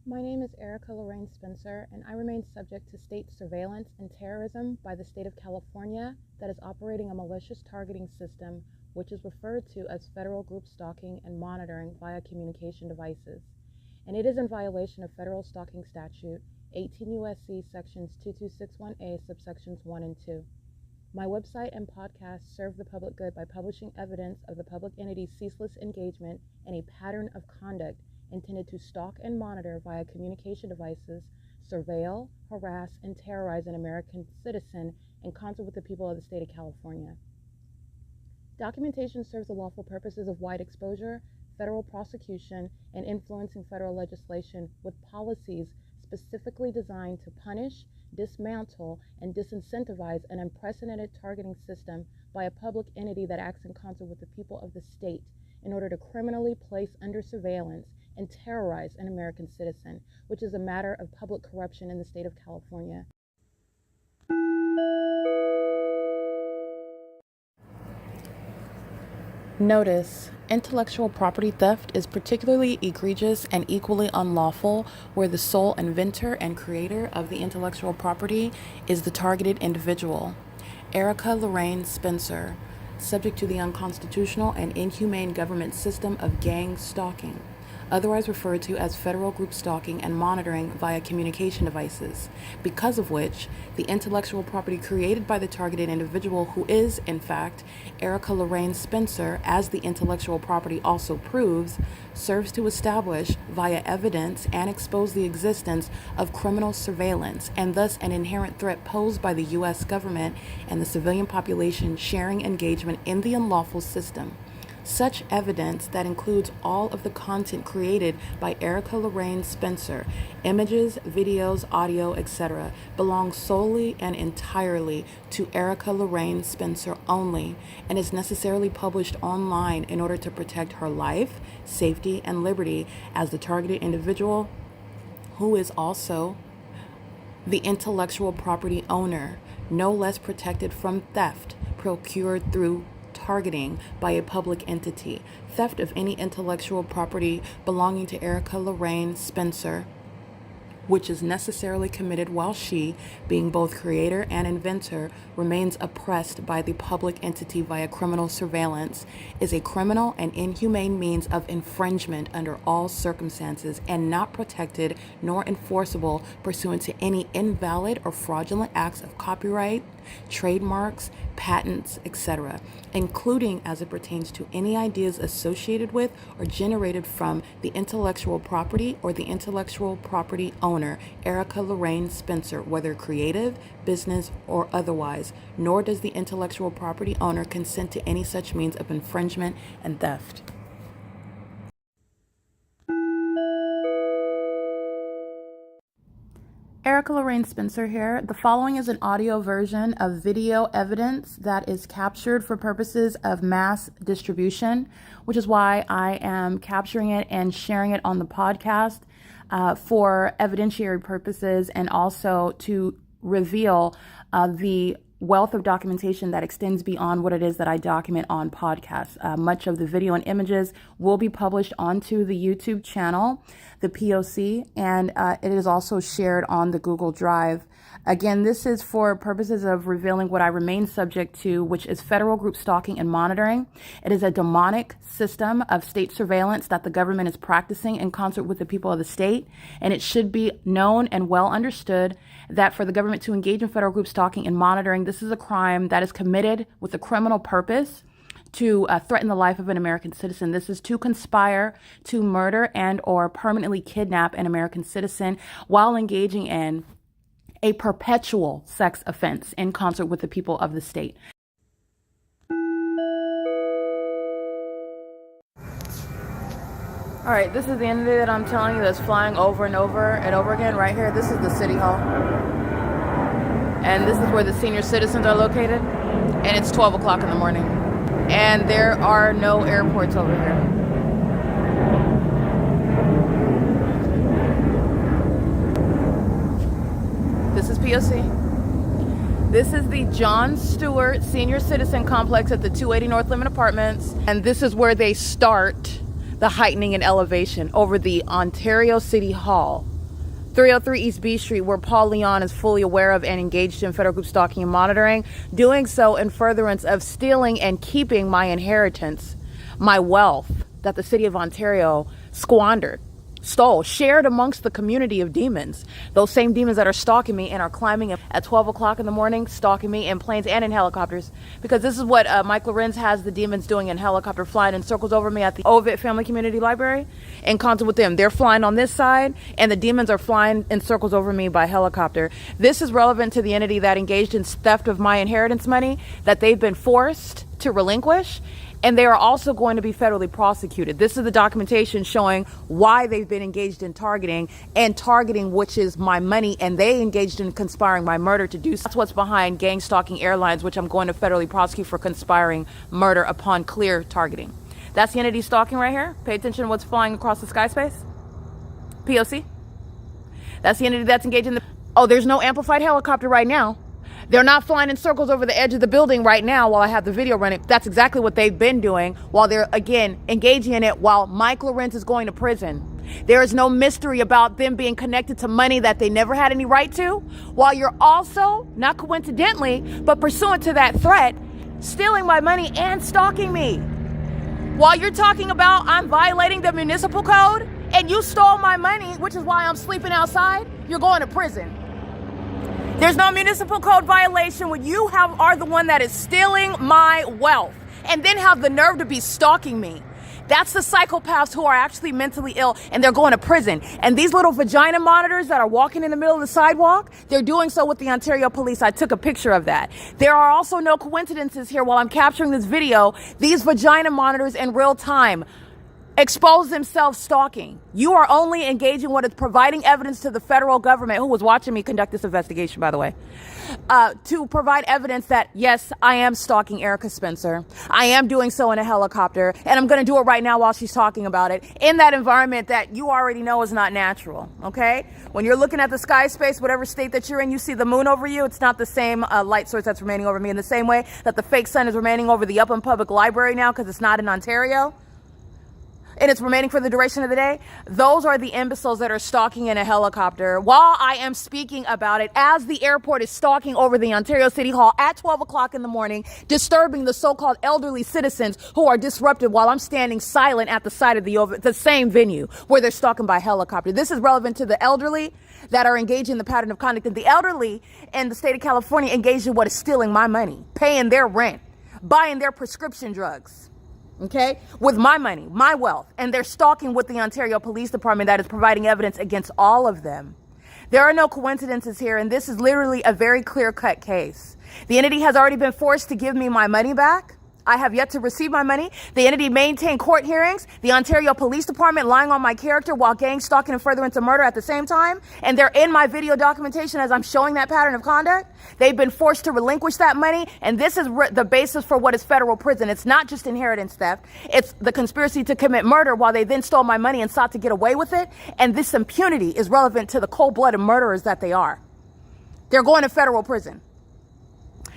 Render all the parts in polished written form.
My name is Erica Lorraine Spencer, and I remain subject to state surveillance and terrorism by the state of California that is operating a malicious targeting system which is referred to as federal group stalking and monitoring via communication devices. And it is in violation of federal stalking statute 18 U.S.C. sections 2261A subsections 1 and 2. My website and podcast serve the public good by publishing evidence of the public entity's ceaseless engagement in a pattern of conduct intended to stalk and monitor via communication devices, surveil, harass, and terrorize an American citizen in concert with the people of the state of California. Documentation serves the lawful purposes of wide exposure, federal prosecution, and influencing federal legislation with policies specifically designed to punish, dismantle, and disincentivize an unprecedented targeting system by a public entity that acts in concert with the people of the state in order to criminally place under surveillance and terrorize an American citizen, which is a matter of public corruption in the state of California. Notice: intellectual property theft is particularly egregious and equally unlawful where the sole inventor and creator of the intellectual property is the targeted individual. Erica Lorraine Spencer, subject to the unconstitutional and inhumane government system of gang stalking, otherwise referred to as federal group stalking and monitoring via communication devices, because of which the intellectual property created by the targeted individual, who is, in fact, Erica Lorraine Spencer, as the intellectual property also proves, serves to establish via evidence and expose the existence of criminal surveillance and thus an inherent threat posed by the U.S. government and the civilian population sharing engagement in the unlawful system. Such evidence, that includes all of the content created by Erica Lorraine Spencer, images, videos, audio, etc., belongs solely and entirely to Erica Lorraine Spencer only and is necessarily published online in order to protect her life, safety, and liberty as the targeted individual, who is also the intellectual property owner, no less protected from theft procured through targeting by a public entity. Theft of any intellectual property belonging to Erica Lorraine Spencer, which is necessarily committed while she, being both creator and inventor, remains oppressed by the public entity via criminal surveillance, is a criminal and inhumane means of infringement under all circumstances and not protected nor enforceable pursuant to any invalid or fraudulent acts of copyright, trademarks, patents, etc., including as it pertains to any ideas associated with or generated from the intellectual property or the intellectual property owner, Erica Lorraine Spencer, whether creative, business, or otherwise, nor does the intellectual property owner consent to any such means of infringement and theft. Erica Lorraine Spencer here. The following is an audio version of video evidence that is captured for purposes of mass distribution, which is why I am capturing it and sharing it on the podcast for evidentiary purposes and also to reveal the wealth of documentation that extends beyond what it is that I document on podcasts. Much of the video and images will be published onto the YouTube channel, the P.O.C, and it is also shared on the Google Drive. Again, this is for purposes of revealing what I remain subject to, which is federal group stalking and monitoring. It is a demonic system of state surveillance that the government is practicing in concert with the people of the state, and it should be known and well understood that for the government to engage in federal group stalking and monitoring, this is a crime that is committed with a criminal purpose to threaten the life of an American citizen. This is to conspire to murder and or permanently kidnap an American citizen while engaging in a perpetual sex offense in concert with the people of the state. All right, this is the entity that I'm telling you that's flying over and over and over again right here. This is the City Hall. And this is where the senior citizens are located. And it's 12 o'clock in the morning. And there are no airports over here. This is P.O.C. This is the John Stewart Senior Citizen Complex at the 280 North Lemon Apartments. And this is where they start the heightening and elevation over the Ontario City Hall. 303 East B Street, where Paul Leon is fully aware of and engaged in federal group stalking and monitoring, doing so in furtherance of stealing and keeping my inheritance, my wealth that the city of Ontario squandered, stole, shared amongst the community of demons. Those same demons that are stalking me and are climbing at 12 o'clock in the morning, stalking me in planes and in helicopters. Because this is what Mike LORENZ has the demons doing in helicopter, flying in circles over me at the Ovid Family Community Library. In concert with them, they're flying on this side, and the demons are flying in circles over me by helicopter. This is relevant to the entity that engaged in theft of my inheritance money that they've been forced to relinquish. And they are also going to be federally prosecuted. This is the documentation showing why they've been engaged in targeting, which is my money, and they engaged in conspiring my murder to do so. That's what's behind gang stalking airlines, which I'm going to federally prosecute for conspiring murder upon clear targeting. That's the entity stalking right here. Pay attention to what's flying across the sky space. P.O.C. That's the entity that's engaged in the... Oh, there's no amplified helicopter right now. They're not flying in circles over the edge of the building right now while I have the video running. That's exactly what they've been doing while they're, again, engaging in it while Mike LORENZ is going to prison. There is no mystery about them being connected to money that they never had any right to, while you're also, not coincidentally, but pursuant to that threat, stealing my money and stalking me. While you're talking about I'm violating the municipal code and you stole my money, which is why I'm sleeping outside, you're going to prison. There's no municipal code violation when you are the one that is stealing my wealth and then have the nerve to be stalking me. That's the psychopaths who are actually mentally ill, and they're going to prison. And these little vagina monitors that are walking in the middle of the sidewalk, they're doing so with the Ontario police. I took a picture of that. There are also no coincidences here while I'm capturing this video. These vagina monitors in real time expose themselves stalking. You are only engaging what is providing evidence to the federal government, who was watching me conduct this investigation, by the way, to provide evidence that, yes, I am stalking Erica Spencer. I am doing so in a helicopter, and I'm going to do it right now while she's talking about it in that environment that you already know is not natural, okay? When you're looking at the sky space, whatever state that you're in, you see the moon over you. It's not the same light source that's remaining over me in the same way that the fake sun is remaining over the Upland Public Library now because it's not in Ontario. And it's remaining for the duration of the day. Those are the imbeciles that are stalking in a helicopter while I am speaking about it as the airport is stalking over the Ontario City Hall at 12 o'clock in the morning, disturbing the so-called elderly citizens who are disrupted while I'm standing silent at the side of the same venue where they're stalking by helicopter. This is relevant to the elderly that are engaged in the pattern of conduct. And the elderly in the state of California engaged in what is stealing my money, paying their rent, buying their prescription drugs. Okay, with my money, my wealth, and they're stalking with the Ontario Police Department that is providing evidence against all of them. There are no coincidences here, and this is literally a very clear-cut case. The entity has already been forced to give me my money back. I have yet to receive my money. The entity maintained court hearings. The Ontario Police Department lying on my character while gang stalking and furtherance of murder at the same time. And they're in my video documentation as I'm showing that pattern of conduct. They've been forced to relinquish that money. And this is the basis for what is federal prison. It's not just inheritance theft. It's the conspiracy to commit murder while they then stole my money and sought to get away with it. And this impunity is relevant to the cold-blooded murderers that they are. They're going to federal prison.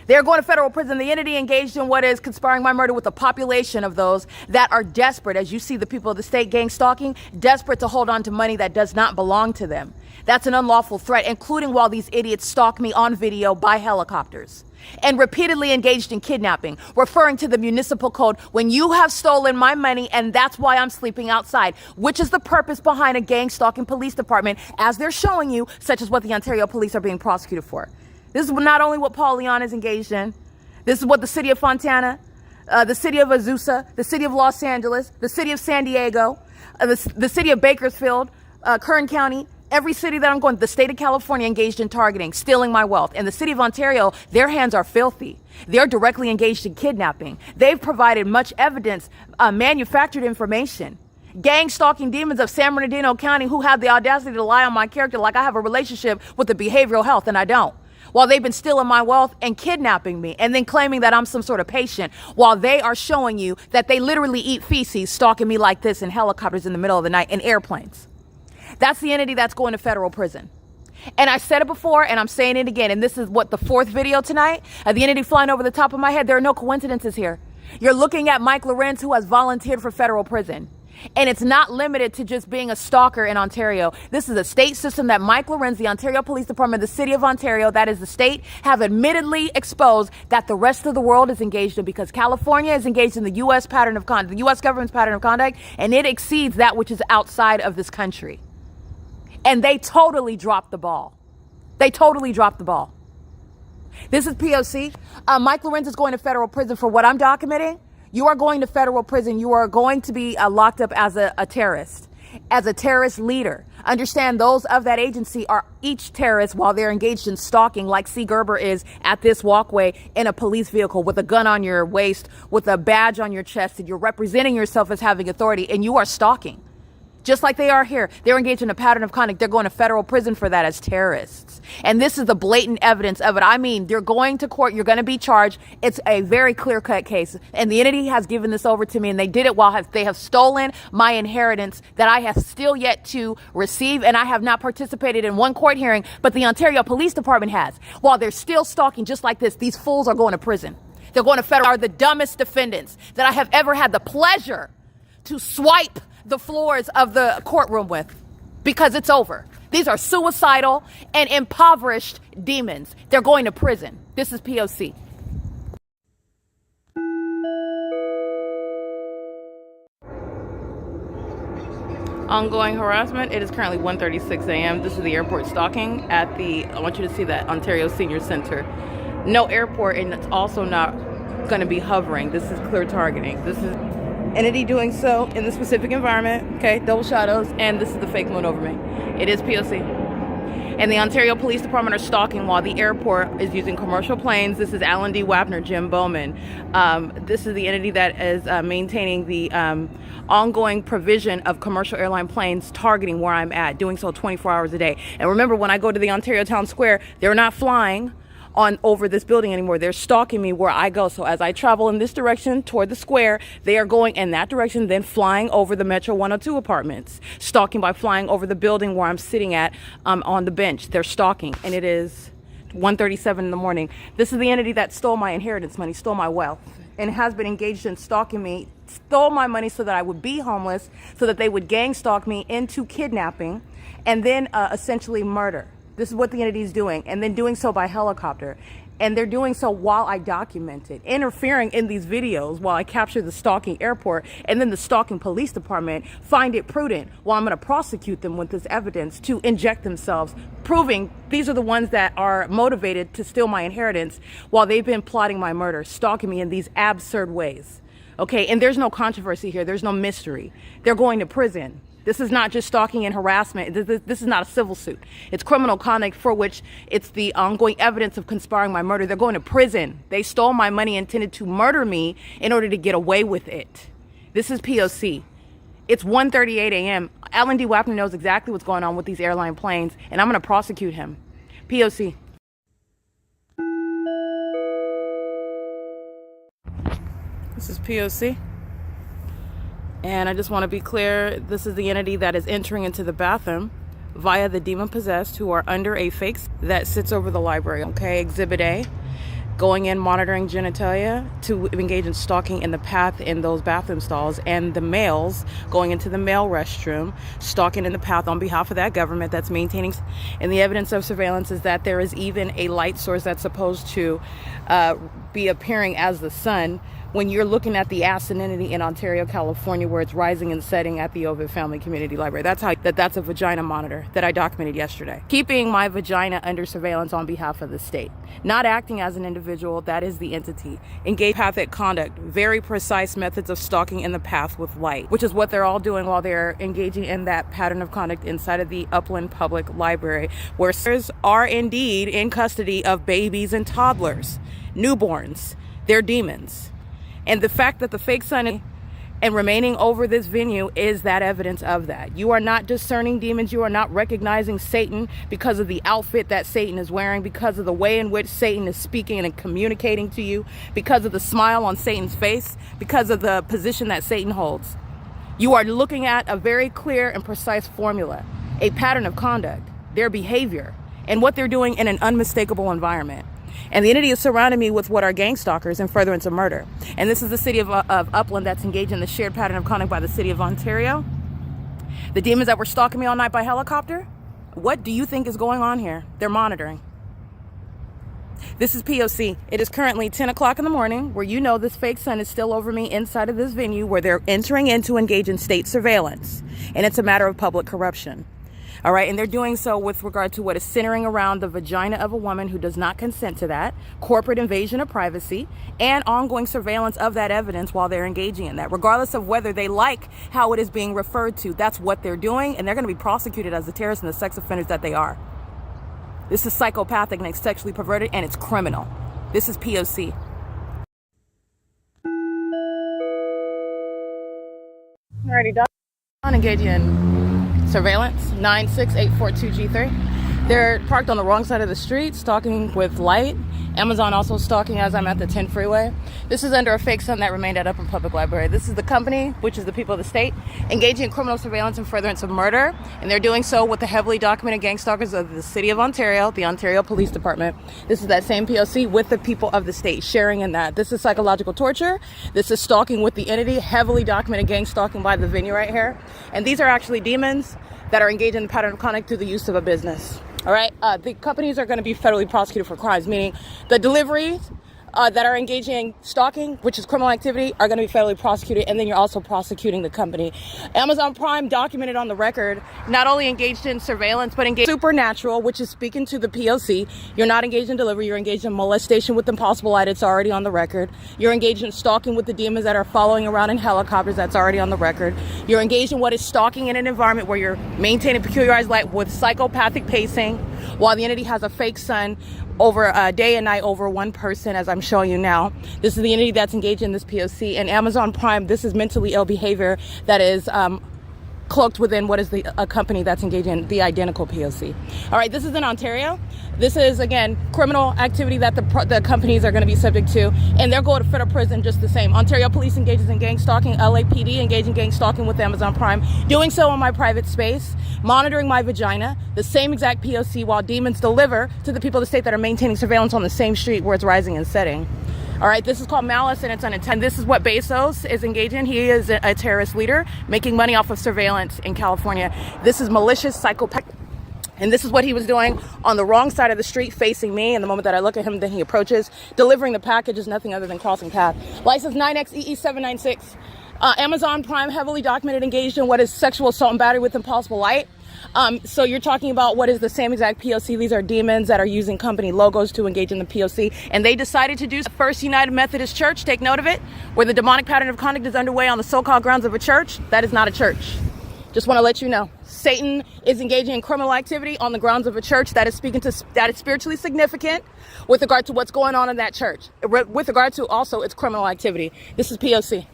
They're going to federal prison. The entity engaged in what is conspiring my murder with a population of those that are desperate, as you see the people of the state gang stalking, desperate to hold on to money that does not belong to them. That's an unlawful threat, including while these idiots stalk me on video by helicopters and repeatedly engaged in kidnapping, referring to the municipal code when you have stolen my money, and that's why I'm sleeping outside, which is the purpose behind a gang stalking police department, as they're showing you, such as what the Ontario police are being prosecuted for. This is not only what Paul Leon is engaged in. This is what the city of Fontana, the city of Azusa, the city of Los Angeles, the city of San Diego, the city of Bakersfield, Kern County, every city that I'm going, the state of California engaged in targeting, stealing my wealth. And the city of Ontario, their hands are filthy. They're directly engaged in kidnapping. They've provided much evidence, manufactured information. Gang stalking demons of San Bernardino County who have the audacity to lie on my character like I have a relationship with the behavioral health, and I don't. While they've been stealing my wealth and kidnapping me and then claiming that I'm some sort of patient, while they are showing you that they literally eat feces, stalking me like this in helicopters in the middle of the night in airplanes. That's the entity that's going to federal prison. And I said it before, and I'm saying it again, and this is what the fourth video tonight, the entity flying over the top of my head. There are no coincidences here. You're looking at Mike LORENZ, who has volunteered for federal prison. And it's not limited to just being a stalker in Ontario. This is a state system that Mike Lorenz, the Ontario Police Department, the City of Ontario, that is the state, have admittedly exposed that the rest of the world is engaged in, because California is engaged in the U.S. pattern of conduct, the U.S. government's pattern of conduct, and it exceeds that which is outside of this country. And they totally dropped the ball. They totally dropped the ball. This is P.O.C. Mike Lorenz is going to federal prison for what I'm documenting. You are going to federal prison. You are going to be locked up as a terrorist, as a terrorist leader. Understand, those of that agency are each terrorist while they're engaged in stalking, like C. Gerber is at this walkway in a police vehicle with a gun on your waist, with a badge on your chest, and you're representing yourself as having authority, and you are stalking. Just like they are here. They're engaged in a pattern of conduct. They're going to federal prison for that as terrorists. And this is the blatant evidence of it. I mean, you're going to court. You're going to be charged. It's a very clear-cut case. And the entity has given this over to me, and they did it while they have stolen my inheritance that I have still yet to receive. And I have not participated in one court hearing, but the Ontario Police Department has. While they're still stalking just like this, these fools are going to prison. They're going to federal. Are the dumbest defendants that I have ever had the pleasure to swipe the floors of the courtroom with, because it's over. These are suicidal and impoverished demons. They're going to prison. This is P.O.C. Ongoing harassment. It is currently 1:36 a.m. This is the airport stalking at the, I want you to see that, Ontario Senior Center. No airport, and it's also not going to be hovering. This is clear targeting. This is entity doing so in the specific environment, okay, double shadows, and this is the fake moon over me. It is P.O.C. And the Ontario Police Department are stalking while the airport is using commercial planes. This is Alan D. WAPNER, Jim Bowman. This is the entity that is maintaining the ongoing provision of commercial airline planes targeting where I'm at, doing so 24 hours a day. And remember, when I go to the Ontario Town Square, they're not flying on over this building anymore. They're stalking me where I go. So as I travel in this direction toward the square, they are going in that direction, then flying over the Metro 102 apartments, stalking by flying over the building where I'm sitting at on the bench. They're stalking, and it is 1:37 in the morning. This is the entity that stole my inheritance money, stole my wealth, and has been engaged in stalking me, stole my money so that I would be homeless, so that they would gang stalk me into kidnapping, and then essentially murder. This is what the entity is doing, and then doing so by helicopter. And they're doing so while I document it, interfering in these videos while I capture the stalking airport, and then the stalking police department find it prudent, while I'm going to prosecute them with this evidence, to inject themselves, proving these are the ones that are motivated to steal my inheritance while they've been plotting my murder, stalking me in these absurd ways. Okay, and there's no controversy here. There's no mystery. They're going to prison. This is not just stalking and harassment. This is not a civil suit. It's criminal conduct for which it's the ongoing evidence of conspiring my murder. They're going to prison. They stole my money, intended to murder me in order to get away with it. This is P.O.C. It's 1:38 a.m. Alan D. Wapner knows exactly what's going on with these airline planes, and I'm going to prosecute him. P.O.C. This is P.O.C. And I just want to be clear, this is the entity that is entering into the bathroom via the demon-possessed, who are under a fake that sits over the library, okay? Exhibit A, going in, monitoring genitalia to engage in stalking in the path in those bathroom stalls, and the males going into the male restroom, stalking in the path on behalf of that government that's maintaining. And the evidence of surveillance is that there is even a light source that's supposed to be appearing as the sun when you're looking at the entity in Ontario, California, where it's rising and setting at the Ovid Family Community Library. That's a vagina monitor that I documented yesterday. Keeping my vagina under surveillance on behalf of the state. Not acting as an individual, that is the entity. Engage pathic conduct, very precise methods of stalking in the path with light, which is what they're all doing while they're engaging in that pattern of conduct inside of the Upland Public Library, where sirs are indeed in custody of babies and toddlers, newborns. They're demons. And the fact that the fake sun and remaining over this venue is that evidence of that. You are not discerning demons. You are not recognizing Satan because of the outfit that Satan is wearing, because of the way in which Satan is speaking and communicating to you, because of the smile on Satan's face, because of the position that Satan holds. You are looking at a very clear and precise formula, a pattern of conduct, their behavior, and what they're doing in an unmistakable environment. And the entity is surrounding me with what are gang stalkers and furtherance of murder. And this is the city of Upland that's engaged in the shared pattern of conduct by the city of Ontario. The demons that were stalking me all night by helicopter, what do you think is going on here? They're monitoring. This is P.O.C. It is currently 10 o'clock in the morning where you know this fake sun is still over me inside of this venue where they're entering in to engage in state surveillance. And it's a matter of public corruption. All right, and they're doing so with regard to what is centering around the vagina of a woman who does not consent to that, corporate invasion of privacy, and ongoing surveillance of that evidence while they're engaging in that, regardless of whether they like how it is being referred to. That's what they're doing, and they're going to be prosecuted as the terrorists and the sex offenders that they are. This is psychopathic and sexually perverted, and it's criminal. This is P.O.C. Alrighty, done. Engaging in surveillance, 96842G3. They're parked on the wrong side of the street, stalking with light. Amazon also stalking as I'm at the 10 freeway. This is under a fake sun that remained at Upland Public Library. This is the company, which is the people of the state, engaging in criminal surveillance and furtherance of murder. And they're doing so with the heavily documented gang stalkers of the city of Ontario, the Ontario Police Department. This is that same P.O.C. with the people of the state, sharing in that. This is psychological torture. This is stalking with the entity, heavily documented gang stalking by the venue right here. And these are actually demons that are engaged in the pattern of conduct through the use of a business. All right, the companies are going to be federally prosecuted for crimes, meaning the deliveries that are engaging in stalking, which is criminal activity, are going to be federally prosecuted, and then you're also prosecuting the company. Amazon Prime documented on the record, not only engaged in surveillance, but engaged in supernatural, which is speaking to the P.O.C. You're not engaged in delivery, you're engaged in molestation with impossible light, it's already on the record. You're engaged in stalking with the demons that are following around in helicopters, that's already on the record. You're engaged in what is stalking in an environment where you're maintaining peculiarized light with psychopathic pacing, while the entity has a fake sun over day and night over one person, as I'm showing you now. This is the entity that's engaged in this P.O.C. And Amazon Prime, this is mentally ill behavior that is cloaked within what is a company that's engaged in the identical P.O.C. All right, this is in Ontario. This is, again, criminal activity that the companies are going to be subject to, and they're going to federal prison just the same. Ontario Police engages in gang stalking. LAPD engaging in gang stalking with Amazon Prime, doing so in my private space, monitoring my vagina, the same exact P.O.C. while demons deliver to the people of the state that are maintaining surveillance on the same street where it's rising and setting. All right, this is called malice and it's unintended. This is what Bezos is engaged in. He is a terrorist leader making money off of surveillance in California. This is malicious psychopath. And this is what he was doing on the wrong side of the street facing me. And the moment that I look at him, then he approaches. Delivering the package is nothing other than crossing path. License 9XEE796. Amazon Prime heavily documented engaged in what is sexual assault and battery with impossible light. So you're talking about what is the same exact P.O.C. These are demons that are using company logos to engage in the P.O.C. And they decided to do First United Methodist Church, take note of it, where the demonic pattern of conduct is underway on the so-called grounds of a church. That is not a church. Just want to let you know. Satan is engaging in criminal activity on the grounds of a church that is spiritually significant with regard to what's going on in that church. With regard to also its criminal activity. This is P.O.C.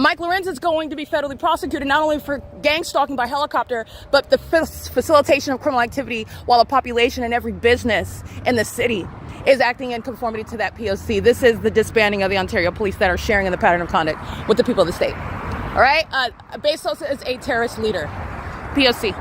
Mike LORENZ is going to be federally prosecuted not only for gang stalking by helicopter, but the facilitation of criminal activity while a population in every business in the city is acting in conformity to that P.O.C. This is the disbanding of the Ontario police that are sharing in the pattern of conduct with the people of the state. All right? Bezos is a terrorist leader. P.O.C.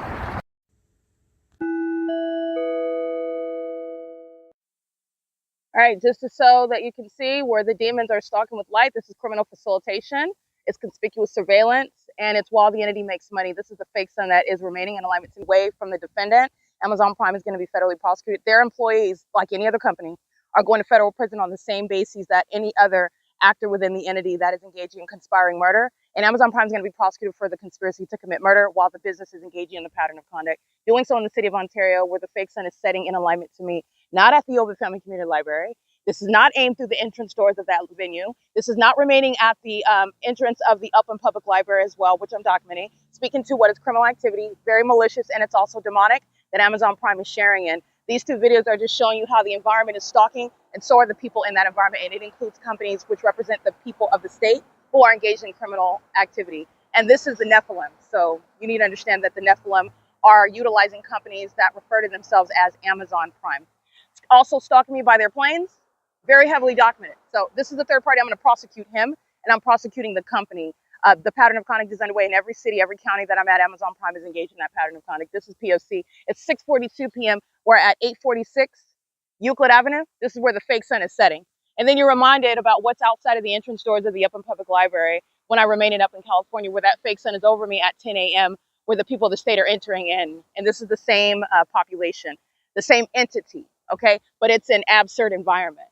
All right, just so that you can see where the demons are stalking with light, this is criminal facilitation. It's conspicuous surveillance, and it's while the entity makes money. This is the fake sun that is remaining in alignment away from the defendant. Amazon Prime is going to be federally prosecuted. Their employees, like any other company, are going to federal prison on the same basis that any other actor within the entity that is engaging in conspiring murder. And Amazon Prime is going to be prosecuted for the conspiracy to commit murder while the business is engaging in the pattern of conduct. Doing so in the city of Ontario, where the fake sun is setting in alignment to me, not at the Ovid Family Community Library. This is not aimed through the entrance doors of that venue. This is not remaining at the entrance of the Upland Public Library as well, which I'm documenting, speaking to what is criminal activity, very malicious, and it's also demonic that Amazon Prime is sharing in. These two videos are just showing you how the environment is stalking, and so are the people in that environment, and it includes companies which represent the people of the state who are engaged in criminal activity. And this is the Nephilim, so you need to understand that the Nephilim are utilizing companies that refer to themselves as Amazon Prime. Also stalking me by their planes, very heavily documented. So this is the third party. I'm going to prosecute him, and I'm prosecuting the company. The pattern of conduct is underway in every city, every county that I'm at. Amazon Prime is engaged in that pattern of conduct. This is P.O.C. It's 6:42 p.m. We're at 8:46 Euclid Avenue, this is where the fake sun is setting. And then you're reminded about what's outside of the entrance doors of the Upland Public Library when I remain in Upland, California, where that fake sun is over me at 10 a.m., where the people of the state are entering in. And this is the same population, the same entity, okay? But it's an absurd environment,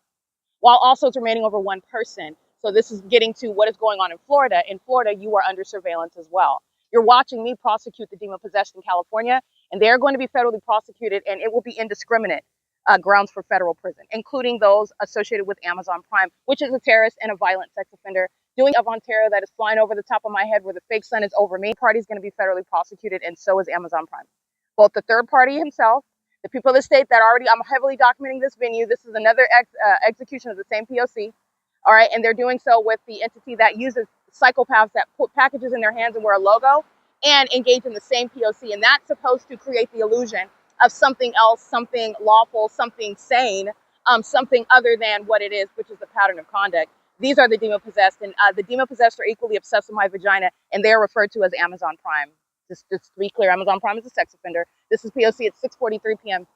while also it's remaining over one person. So this is getting to what is going on in Florida. In Florida, you are under surveillance as well. You're watching me prosecute the demon-possessed in California, and they're going to be federally prosecuted, and it will be indiscriminate grounds for federal prison, including those associated with Amazon Prime, which is a terrorist and a violent sex offender doing of Ontario that is flying over the top of my head where the fake sun is over me. Party is going to be federally prosecuted, and so is Amazon Prime. Both the third party himself, the people of the state that already, I'm heavily documenting this venue. This is another execution of the same P.O.C. All right, and they're doing so with the entity that uses psychopaths that put packages in their hands and wear a logo and engage in the same P.O.C. And that's supposed to create the illusion of something else, something lawful, something sane, something other than what it is, which is the pattern of conduct. These are the demon-possessed, and the demon-possessed are equally obsessed with my vagina, and they are referred to as Amazon Prime. Just to be clear, Amazon Prime is a sex offender. This is P.O.C. at 6:43 p.m.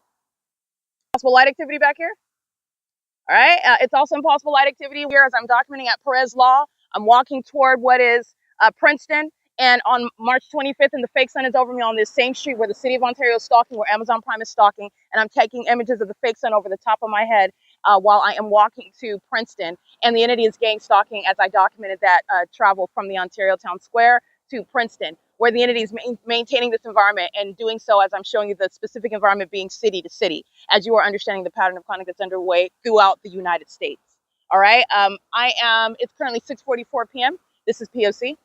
Possible light activity back here? All right. It's also impossible light activity here as I'm documenting at Perez Law. I'm walking toward what is Princeton. And on March 25th, and the fake sun is over me on this same street where the city of Ontario is stalking, where Amazon Prime is stalking. And I'm taking images of the fake sun over the top of my head while I am walking to Princeton. And the entity is gang stalking as I documented that travel from the Ontario Town Square to Princeton, where the entity is maintaining this environment and doing so as I'm showing you the specific environment being city to city, as you are understanding the pattern of conduct that's underway throughout the United States. All right. It's currently 6:44 p.m. This is P.O.C.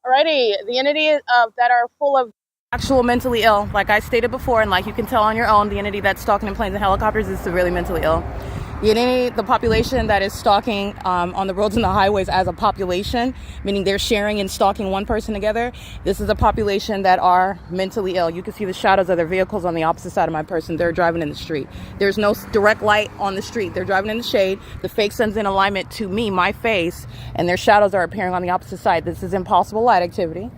Alrighty, the entities that are full of actual mentally ill, like I stated before, and like you can tell on your own, the entity that's stalking in planes and helicopters is severely mentally ill. The population that is stalking on the roads and the highways as a population, meaning they're sharing and stalking one person together, this is a population that are mentally ill. You can see the shadows of their vehicles on the opposite side of my person. They're driving in the street. There's no direct light on the street. They're driving in the shade. The fake sun's in alignment to me, my face, and their shadows are appearing on the opposite side. This is impossible light activity.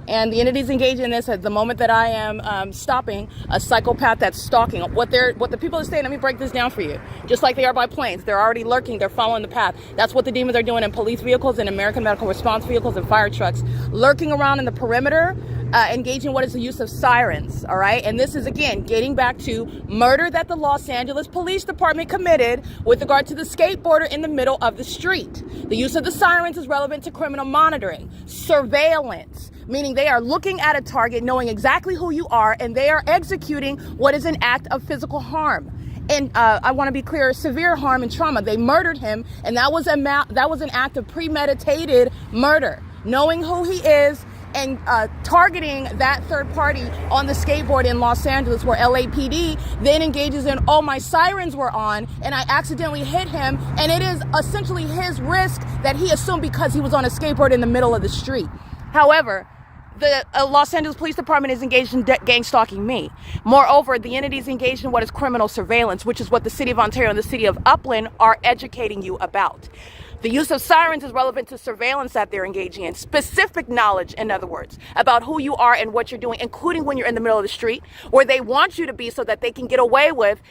And the entities engage in this at the moment that I am stopping a psychopath that's stalking. What the people are saying, let me break this down for you. Just like they are by planes, they're already lurking, they're following the path. That's what the demons are doing in police vehicles and American medical response vehicles and fire trucks, lurking around in the perimeter, engaging what is the use of sirens, all right? And this is, again, getting back to murder that the Los Angeles Police Department committed with regard to the skateboarder in the middle of the street. The use of the sirens is relevant to criminal monitoring, surveillance, meaning they are looking at a target, knowing exactly who you are, and they are executing what is an act of physical harm. And I want to be clear, severe harm and trauma. They murdered him, and that was an act of premeditated murder, knowing who he is and targeting that third party on the skateboard in Los Angeles, where LAPD then engages in, oh, my sirens were on and I accidentally hit him, and it is essentially his risk that he assumed because he was on a skateboard in the middle of the street. However, the Los Angeles Police Department is engaged in gang stalking me. Moreover, the entity is engaged in what is criminal surveillance, which is what the city of Ontario and the city of Upland are educating you about. The use of sirens is relevant to surveillance that they're engaging in. Specific knowledge, in other words, about who you are and what you're doing, including when you're in the middle of the street, where they want you to be so that they can get away with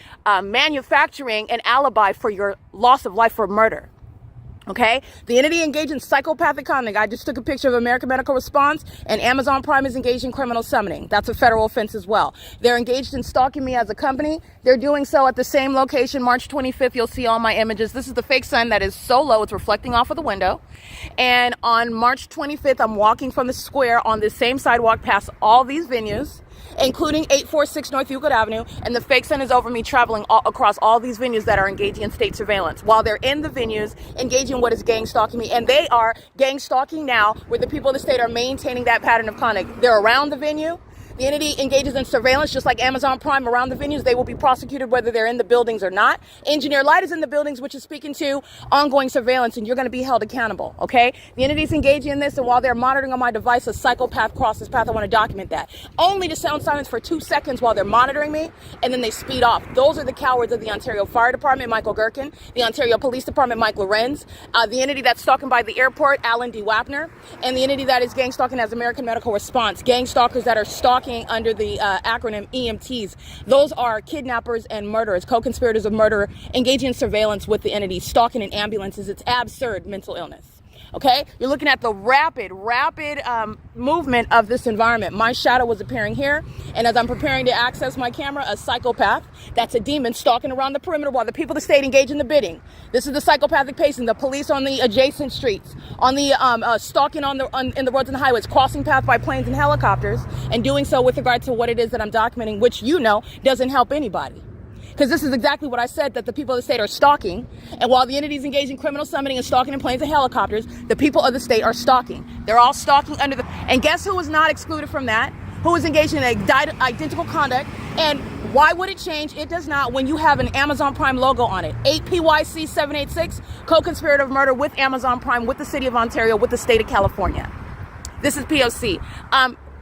manufacturing an alibi for your loss of life for murder. Okay, the entity engaged in psychopathic conduct. I just took a picture of American Medical Response, and Amazon Prime is engaged in criminal summoning. That's a federal offense as well. They're engaged in stalking me as a company. They're doing so at the same location, March 25th. You'll see all my images. This is the fake sun that is so low, it's reflecting off of the window. And on March 25th, I'm walking from the square on this same sidewalk past all these venues, including 846 North Euclid Avenue, and the fake sun is over me traveling across all these venues that are engaging in state surveillance while they're in the venues engaging what is gang stalking me. And they are gang stalking now, where the people of the state are maintaining that pattern of conduct. They're around the venue. The entity engages in surveillance, just like Amazon Prime around the venues. They will be prosecuted whether they're in the buildings or not. Engineer Light is in the buildings, which is speaking to ongoing surveillance, and you're going to be held accountable, okay? The entity is engaging in this, and while they're monitoring on my device, a psychopath crosses path. I want to document that. Only to sound silence for 2 seconds while they're monitoring me, and then they speed off. Those are the cowards of the Ontario Fire Department, Michael GERKEN, the Ontario Police Department, Mike LORENZ, the entity that's stalking by the airport, Alan D. WAPNER, and the entity that is gang stalking as American Medical Response. Gang stalkers that are stalking stalking under the acronym EMTs. Those are kidnappers and murderers, co-conspirators of murder, engaging in surveillance with the entity, stalking in ambulances. It's absurd mental illness. Okay, you're looking at the rapid movement of this environment. My shadow was appearing here, and as I'm preparing to access my camera, a psychopath, that's a demon, stalking around the perimeter while the people of the state engage in the bidding. This is the psychopathic pacing, the police on the adjacent streets, on the stalking in the roads and the highways, crossing paths by planes and helicopters, and doing so with regard to what it is that I'm documenting, which doesn't help anybody. Because this is exactly what I said, that the people of the state are stalking. And while the entities engage in criminal summoning and stalking in planes and helicopters, the people of the state are stalking. They're all stalking under the... And guess who was not excluded from that? Who was engaged in identical conduct? And why would it change? It does not when you have an Amazon Prime logo on it. 8 P.O.C. 786, co-conspirator of murder with Amazon Prime, with the city of Ontario, with the state of California. This is P.O.C.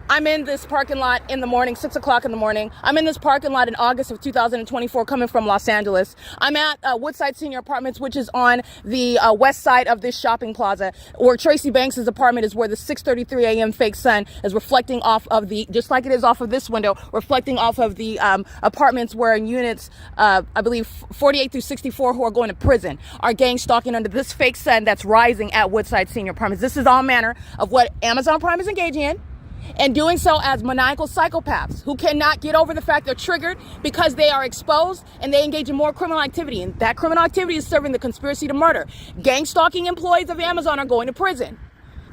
I'm in this parking lot in the morning, 6 o'clock in the morning. I'm in this parking lot in August of 2024 coming from Los Angeles. I'm at Woodside Senior Apartments, which is on the west side of this shopping plaza, where Tracy Banks' apartment is, where the 6:33 a.m. fake sun is reflecting off of the, just like it is off of this window, reflecting off of the apartments where in units, I believe 48 through 64 who are going to prison are gang stalking under this fake sun that's rising at Woodside Senior Apartments. This is all manner of what Amazon Prime is engaging in, and doing so as maniacal psychopaths who cannot get over the fact they're triggered because they are exposed and they engage in more criminal activity. And that criminal activity is serving the conspiracy to murder. Gang stalking employees of Amazon are going to prison.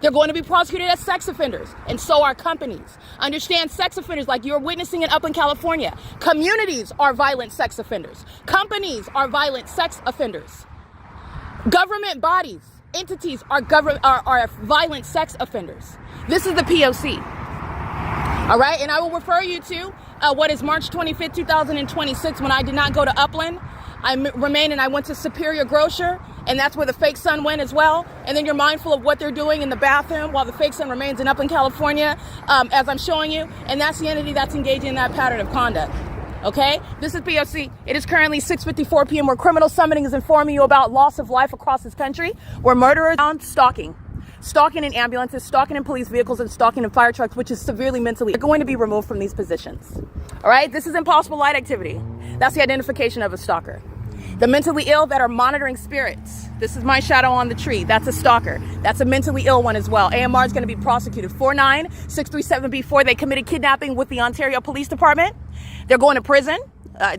They're going to be prosecuted as sex offenders, and so are companies. Understand, sex offenders, like you're witnessing in Upland, California. Communities are violent sex offenders. Companies are violent sex offenders. Government bodies, entities are violent sex offenders. This is the P.O.C. All right, and I will refer you to what is March 25th, 2026, when I did not go to Upland. I remained and I went to Superior Grocer, and that's where the fake sun went as well. And then you're mindful of what they're doing in the bathroom while the fake sun remains in Upland, California, as I'm showing you. And that's the entity that's engaging in that pattern of conduct. Okay, this is P.O.C. It is currently 6:54 p.m. where criminal summoning is informing you about loss of life across this country, where murderers are stalking in ambulances, stalking in police vehicles, and stalking in fire trucks, which is severely mentally. They're going to be removed from these positions. All right, this is impossible light activity. That's the identification of a stalker. The mentally ill that are monitoring spirits. This is my shadow on the tree. That's a stalker. That's a mentally ill one as well. AMR is going to be prosecuted. 49637B4. They committed kidnapping with the Ontario Police Department. They're going to prison.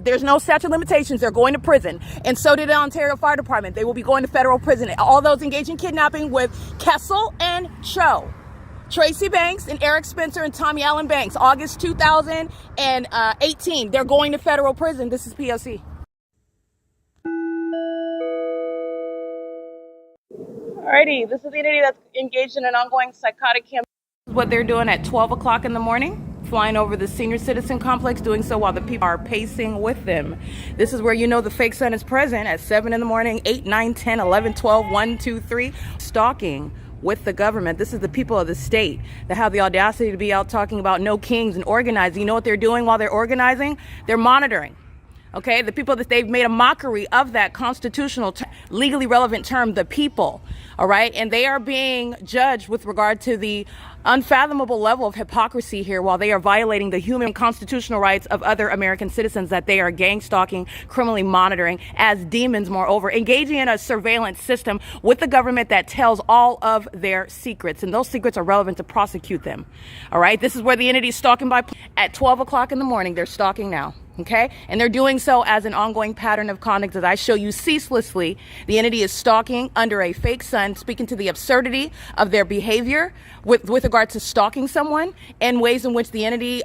There's no statute of limitations. They're going to prison. And so did the Ontario Fire Department. They will be going to federal prison. All those engaged in kidnapping with Kessel and Cho. Tracy Banks and Eric Spencer and Tommy Allen Banks, August 2018. They're going to federal prison. This is P.O.C. Alrighty, this is the entity that's engaged in an ongoing psychotic campaign. What they're doing at 12 o'clock in the morning, flying over the senior citizen complex, doing so while the people are pacing with them. This is where the fake sun is present at 7 in the morning, 8, 9, 10, 11, 12, 1, 2, 3, stalking with the government. This is the people of the state that have the audacity to be out talking about no kings and organizing. You know what they're doing while they're organizing? They're monitoring. Okay, the people that they've made a mockery of that constitutional, legally relevant term, the people. All right, and they are being judged with regard to the unfathomable level of hypocrisy here, while they are violating the human constitutional rights of other American citizens that they are gang stalking, criminally monitoring as demons, moreover, engaging in a surveillance system with the government that tells all of their secrets, and those secrets are relevant to prosecute them. All right, this is where the entity is stalking by at 12 o'clock in the morning. They're stalking now. Okay, and they're doing so as an ongoing pattern of conduct that I show you ceaselessly. The entity is stalking under a fake sun, speaking to the absurdity of their behavior with regard to stalking someone, and ways in which the entity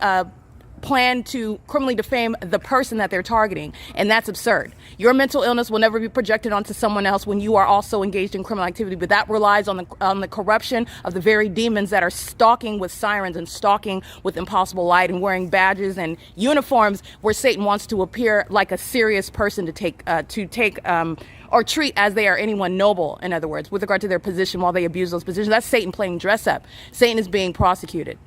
plan to criminally defame the person that they're targeting. And that's absurd. Your mental illness will never be projected onto someone else when you are also engaged in criminal activity, but that relies on the corruption of the very demons that are stalking with sirens and stalking with impossible light and wearing badges and uniforms where Satan wants to appear like a serious person to take or treat as they are anyone noble, in other words, with regard to their position while they abuse those positions. That's Satan playing dress up. Satan is being prosecuted.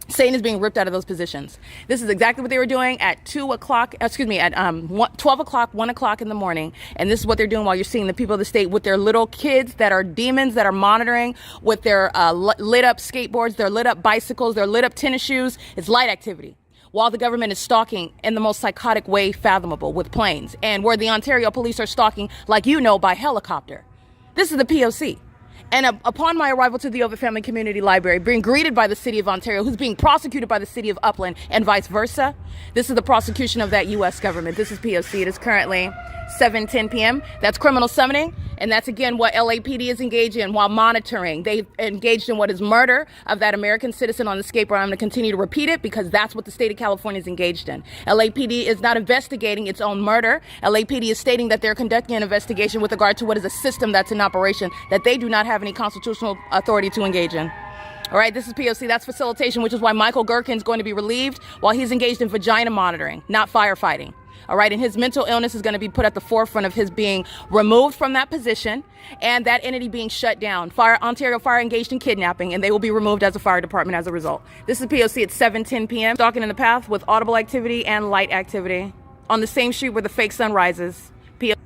Satan is being ripped out of those positions. This is exactly what they were doing at 2 o'clock, at 12 o'clock, 1 o'clock in the morning. And this is what they're doing while you're seeing the people of the state with their little kids that are demons that are monitoring with their lit up skateboards, their lit up bicycles, their lit up tennis shoes. It's light activity. While the government is stalking in the most psychotic way fathomable with planes, and where the Ontario police are stalking, like you know, by helicopter. This is the P.O.C. And upon my arrival to the Ovitt Family Community Library, being greeted by the city of Ontario, who's being prosecuted by the city of Upland, and vice versa, this is the prosecution of that U.S. government. This is P.O.C. It is currently 7:10 p.m. That's criminal summoning, and that's again what LAPD is engaged in while monitoring. They've engaged in what is murder of that American citizen on the skateboard. I'm going to continue to repeat it because that's what the state of California is engaged in. LAPD is not investigating its own murder. LAPD is stating that they're conducting an investigation with regard to what is a system that's in operation that they do not have any constitutional authority to engage in. All right, this is P.O.C. That's facilitation, which is why Michael GERKEN is going to be relieved while he's engaged in vagina monitoring, not firefighting. All right, and his mental illness is going to be put at the forefront of his being removed from that position and that entity being shut down. Ontario Fire engaged in kidnapping, and they will be removed as a fire department as a result. This is P.O.C. at 7:10 p.m. Stalking in the path with audible activity and light activity on the same street where the fake sun rises. P.O.C.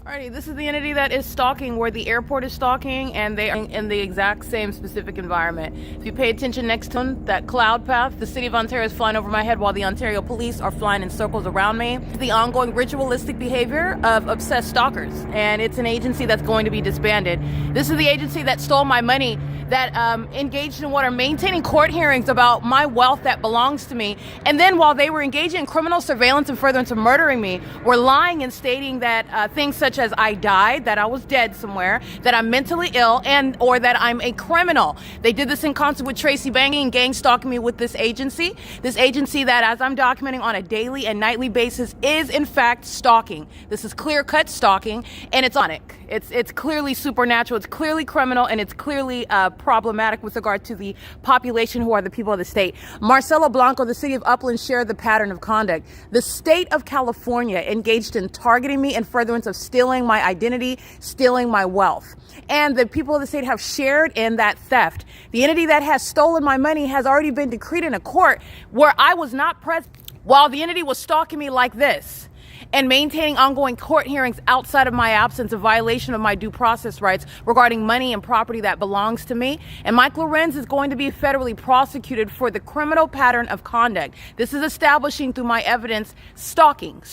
Alrighty, this is the entity that is stalking where the airport is stalking, and they are in the exact same specific environment. If you pay attention next to that cloud path, the city of Ontario is flying over my head while the Ontario police are flying in circles around me. The ongoing ritualistic behavior of obsessed stalkers, and it's an agency that's going to be disbanded. This is the agency that stole my money, that engaged in what are maintaining court hearings about my wealth that belongs to me. And then while they were engaging in criminal surveillance and furtherance of murdering me, were lying and stating that things such as I died, that I was dead somewhere, that I'm mentally ill, and or that I'm a criminal. They did this in concert with Tracy Banging and gang stalking me with this agency. This agency that, as I'm documenting on a daily and nightly basis, is in fact stalking. This is clear-cut stalking, and it's onic. It's clearly supernatural, it's clearly criminal, and it's clearly problematic with regard to the population who are the people of the state. MARCELO, BLANCO, the city of Upland shared the pattern of conduct. The state of California engaged in targeting me in furtherance of stealing my identity, stealing my wealth. And the people of the state have shared in that theft. The entity that has stolen my money has already been decreed in a court where I was not present while the entity was stalking me like this and maintaining ongoing court hearings outside of my absence, a violation of my due process rights regarding money and property that belongs to me. And Mike LORENZ is going to be federally prosecuted for the criminal pattern of conduct. This is establishing through my evidence stalking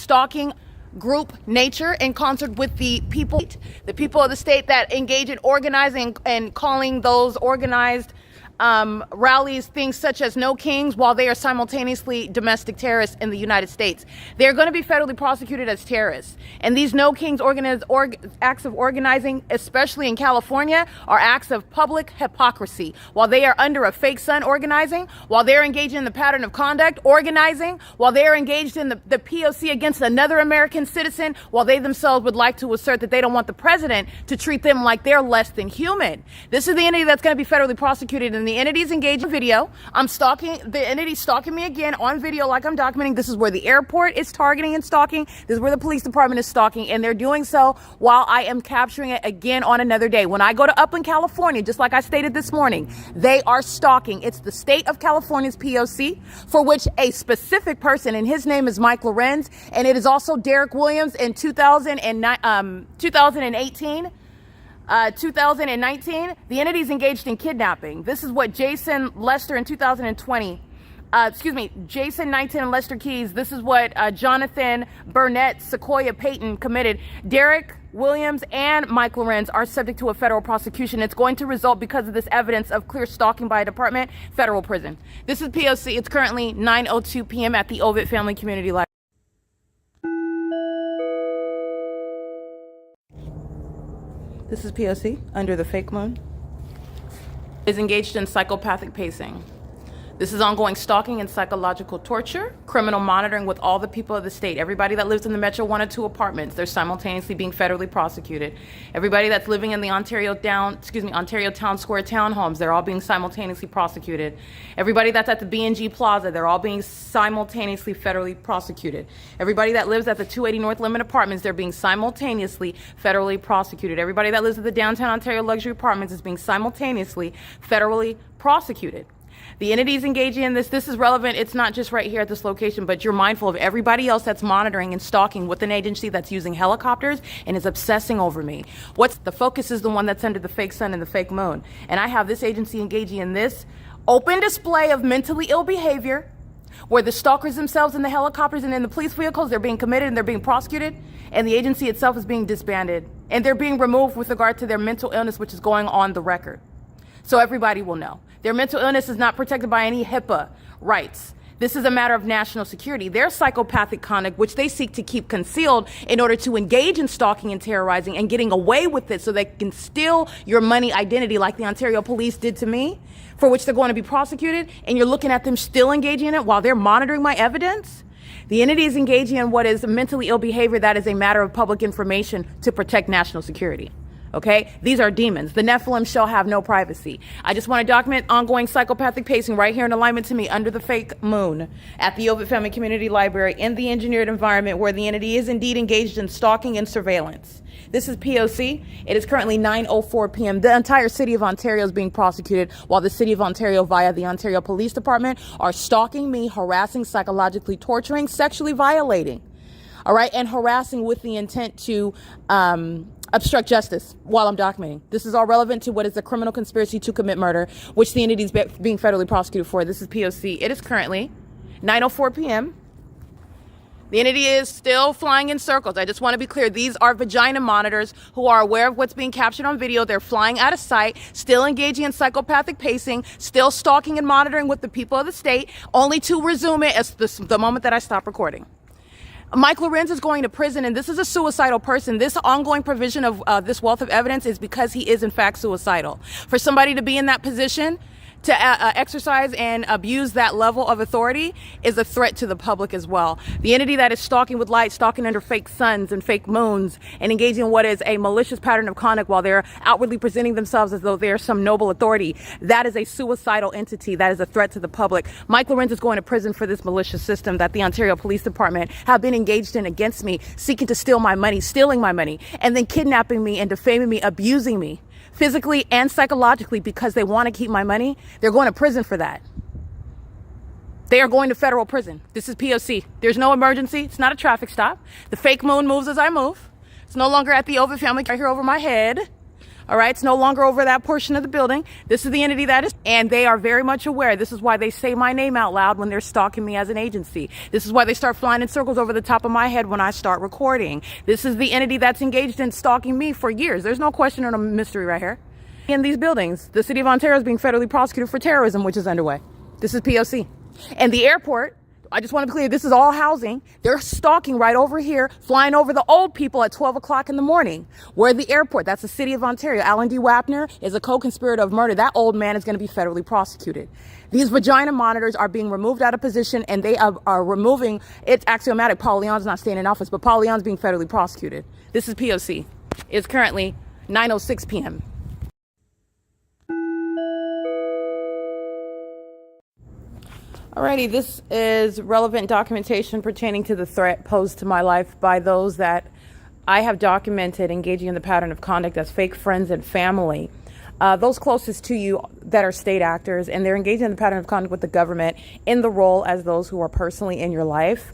group nature in concert with the people of the state that engage in organizing and calling those organized rallies things such as no kings while they are simultaneously domestic terrorists in the United States. They're going to be federally prosecuted as terrorists. And these no kings acts of organizing, especially in California, are acts of public hypocrisy. While they are under a fake sun organizing, while they're engaged in the pattern of conduct organizing, while they're engaged in the P.O.C. against another American citizen, while they themselves would like to assert that they don't want the president to treat them like they're less than human. This is the entity that's going to be federally prosecuted, and the entity's engaged in video. The entity's stalking me again on video like I'm documenting. This is where the airport is targeting and stalking. This is where the police department is stalking, and they're doing so while I am capturing it again on another day. When I go to Upland, California, just like I stated this morning, they are stalking. It's the state of California's P.O.C. for which a specific person, and his name is Mike LORENZ, and it is also Derek Williams in 2018. 2019, the entities engaged in kidnapping. This is what Jason Lester in 2020, Jason 19 and Lester Keys. This is what Jonathan Burnett, Sequoia Payton committed. Derek Williams and Mike LORENZ are subject to a federal prosecution. It's going to result, because of this evidence of clear stalking by a department, federal prison. This is P.O.C. It's currently 9:02 p.m. at the Ovitt Family Community Library. This is P.O.C. under the fake moon. Is engaged in psychopathic pacing. This is ongoing stalking and psychological torture, criminal monitoring with all the people of the state. Everybody that lives in the Metro 1 or 2 apartments, they're simultaneously being federally prosecuted. Everybody that's living in the Ontario Town Square townhomes, they're all being simultaneously prosecuted. Everybody that's at the B&G Plaza, they're all being simultaneously federally prosecuted. Everybody that lives at the 280 North Limit apartments, they're being simultaneously federally prosecuted. Everybody that lives at the downtown Ontario luxury apartments is being simultaneously federally prosecuted. The entities engaging in this is relevant. It's not just right here at this location, but you're mindful of everybody else that's monitoring and stalking with an agency that's using helicopters and is obsessing over me. The focus is the one that's under the fake sun and the fake moon. And I have this agency engaging in this open display of mentally ill behavior where the stalkers themselves in the helicopters and in the police vehicles, they're being committed and they're being prosecuted, and the agency itself is being disbanded. And they're being removed with regard to their mental illness, which is going on the record. So everybody will know. Their mental illness is not protected by any HIPAA rights. This is a matter of national security. Their psychopathic conduct, which they seek to keep concealed in order to engage in stalking and terrorizing and getting away with it so they can steal your money identity like the Ontario police did to me, for which they're going to be prosecuted, and you're looking at them still engaging in it while they're monitoring my evidence? The entity is engaging in what is mentally ill behavior that is a matter of public information to protect national security. Okay? These are demons. The Nephilim shall have no privacy. I just want to document ongoing psychopathic pacing right here in alignment to me under the fake moon at the Ovid Family Community Library in the engineered environment where the entity is indeed engaged in stalking and surveillance. This is P.O.C. It is currently 9:04 p.m. The entire city of Ontario is being prosecuted while the city of Ontario via the Ontario Police Department are stalking me, harassing, psychologically torturing, sexually violating. All right, and harassing with the intent to obstruct justice while I'm documenting. This is all relevant to what is a criminal conspiracy to commit murder, which the entity is being federally prosecuted for. This is P.O.C. It is currently 9:04 p.m. The entity is still flying in circles. I just want to be clear. These are vagina monitors who are aware of what's being captured on video. They're flying out of sight, still engaging in psychopathic pacing, still stalking and monitoring with the people of the state, only to resume it as the moment that I stop recording. Mike LORENZ is going to prison, and this is a suicidal person. This ongoing provision of this wealth of evidence is because he is, in fact, suicidal. For somebody to be in that position, to exercise and abuse that level of authority is a threat to the public as well. The entity that is stalking with light, stalking under fake suns and fake moons, and engaging in what is a malicious pattern of conduct while they're outwardly presenting themselves as though they're some noble authority, that is a suicidal entity. That is a threat to the public. Mike LORENZ is going to prison for this malicious system that the Ontario Police Department have been engaged in against me, seeking to steal my money, stealing my money, and then kidnapping me and defaming me, abusing me physically and psychologically because they want to keep my money. They're going to prison for that. They are going to federal prison. This is P.O.C. There's no emergency. It's not a traffic stop. The fake moon moves as I move. It's no longer at the Ovid Family right here over my head. All right, it's no longer over that portion of the building. This is the entity that is, and they are very much aware. This is why they say my name out loud when they're stalking me as an agency. This is why they start flying in circles over the top of my head when I start recording. This is the entity that's engaged in stalking me for years. There's no question or no mystery right here. In these buildings, the city of Ontario is being federally prosecuted for terrorism, which is underway. This is P.O.C. And the airport, I just want to be clear, this is all housing. They're stalking right over here, flying over the old people at 12 o'clock in the morning. We're the airport. That's the city of Ontario. Alan D. WAPNER is a co-conspirator of murder. That old man is going to be federally prosecuted. These vagina monitors are being removed out of position, and they are removing, it's axiomatic. Paul Leon's not staying in office, but Paul Leon's being federally prosecuted. This is P.O.C. It's currently 9:06 p.m. Alrighty, this is relevant documentation pertaining to the threat posed to my life by those that I have documented engaging in the pattern of conduct as fake friends and family. Those closest to you that are state actors, and they're engaging in the pattern of conduct with the government in the role as those who are personally in your life.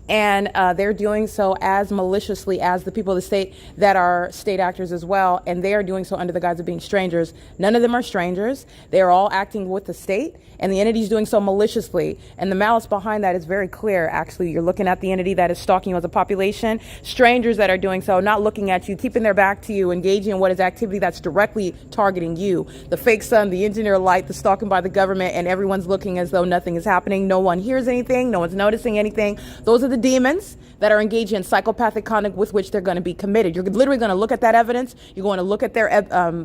And they're doing so as maliciously as the people of the state that are state actors as well. And they are doing so under the guise of being strangers. None of them are strangers. They are all acting with the state, and the entity is doing so maliciously. And the malice behind that is very clear. Actually, you're looking at the entity that is stalking you as a population. Strangers that are doing so, not looking at you, keeping their back to you, engaging in what is activity that's directly targeting you. The fake sun, the engineer light, the stalking by the government, and everyone's looking as though nothing is happening. No one hears anything. No one's noticing anything. Those are the the demons that are engaged in psychopathic conduct with which they're going to be committed. You're literally going to look at that evidence. You're going to look at their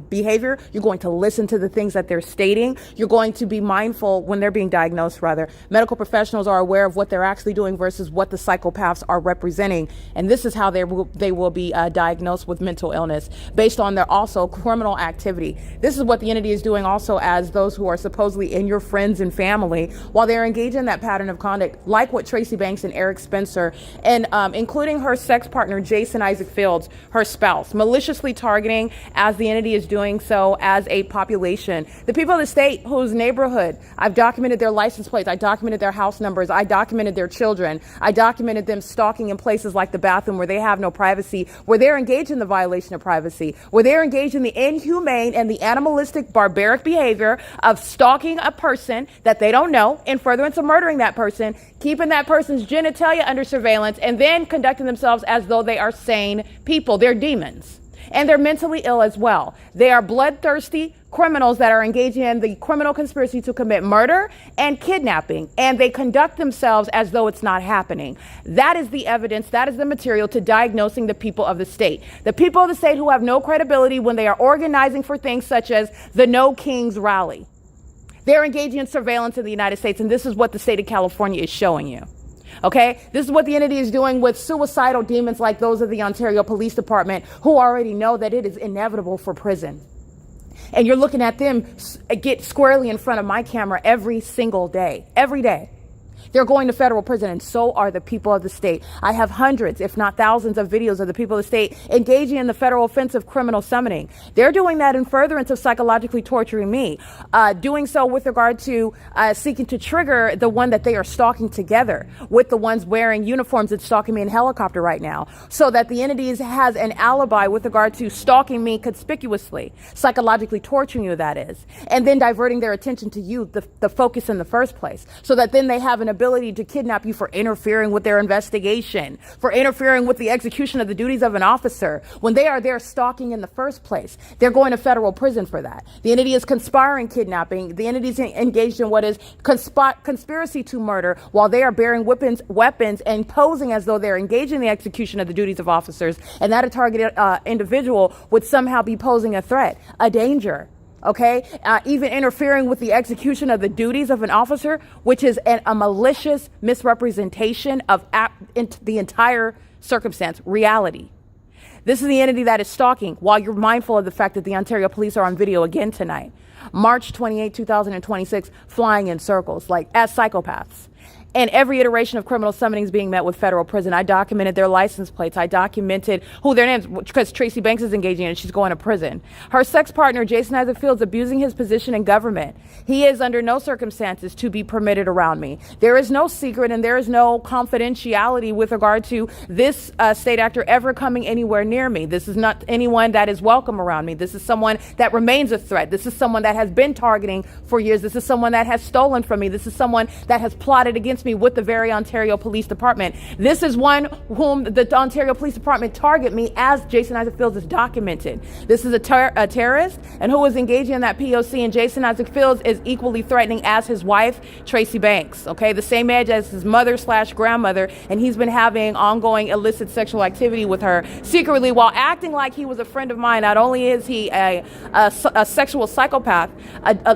behavior. You're going to listen to the things that they're stating. You're going to be mindful when they're being diagnosed, rather. Medical professionals are aware of what they're actually doing versus what the psychopaths are representing. And this is how they will be diagnosed with mental illness based on their also criminal activity. This is what the entity is doing also as those who are supposedly in your friends and family while they're engaged in that pattern of conduct, like what Tracy Banks and Eric Spencer and including her sex partner, Jason Isaac Fields, her spouse, maliciously targeting, as the entity is doing so, as a population. The people of the state whose neighborhood, I've documented their license plates, I documented their house numbers, I documented their children, I documented them stalking in places like the bathroom where they have no privacy, where they're engaged in the violation of privacy, where they're engaged in the inhumane and the animalistic, barbaric behavior of stalking a person that they don't know in furtherance of murdering that person, keeping that person's genitalia under surveillance, and then conducting themselves as though they are sane people. They're demons. And they're mentally ill as well. They are bloodthirsty criminals that are engaging in the criminal conspiracy to commit murder and kidnapping. And they conduct themselves as though it's not happening. That is the evidence, that is the material to diagnosing the people of the state. The people of the state who have no credibility when they are organizing for things such as the No Kings rally. They're engaging in surveillance in the United States, and this is what the state of California is showing you. Okay, this is what the entity is doing with suicidal demons like those of the Ontario Police Department, who already know that it is inevitable for prison. And you're looking at them get squarely in front of my camera every single day, every day. They're going to federal prison, and so are the people of the state. I have hundreds, if not thousands, of videos of the people of the state engaging in the federal offense of criminal summoning. They're doing that in furtherance of psychologically torturing me, doing so with regard to seeking to trigger the one that they are stalking together with the ones wearing uniforms that's stalking me in helicopter right now, so that the entity has an alibi with regard to stalking me conspicuously, psychologically torturing you, that is, and then diverting their attention to you, the focus in the first place, so that then they have an ability to kidnap you for interfering with their investigation, for interfering with the execution of the duties of an officer when they are there stalking in the first place. They're going to federal prison for that. The entity is conspiring kidnapping. The entity is engaged in what is conspiracy to murder while they are bearing weapons and posing as though they're engaged in the execution of the duties of officers, and that a targeted individual would somehow be posing a threat, a danger. Okay, even interfering with the execution of the duties of an officer, which is a malicious misrepresentation of the entire circumstance, reality. This is the entity that is stalking while you're mindful of the fact that the Ontario police are on video again tonight. March 28, 2026, flying in circles like as psychopaths. And every iteration of criminal summoning is being met with federal prison. I documented their license plates. I documented who their names, because Tracy Banks is engaging in it. She's going to prison. Her sex partner, Jason Isaac Fields, abusing his position in government. He is under no circumstances to be permitted around me. There is no secret and there is no confidentiality with regard to this state actor ever coming anywhere near me. This is not anyone that is welcome around me. This is someone that remains a threat. This is someone that has been targeting for years. This is someone that has stolen from me. This is someone that has plotted against me with the very Ontario Police Department. This is one whom the Ontario Police Department target me as Jason Isaac Fields is documented. This is a terrorist and who is engaging in that P.O.C. and Jason Isaac Fields is equally threatening as his wife, Tracy Banks. Okay, the same age as his mother/grandmother, and he's been having ongoing illicit sexual activity with her secretly while acting like he was a friend of mine. Not only is he a sexual psychopath,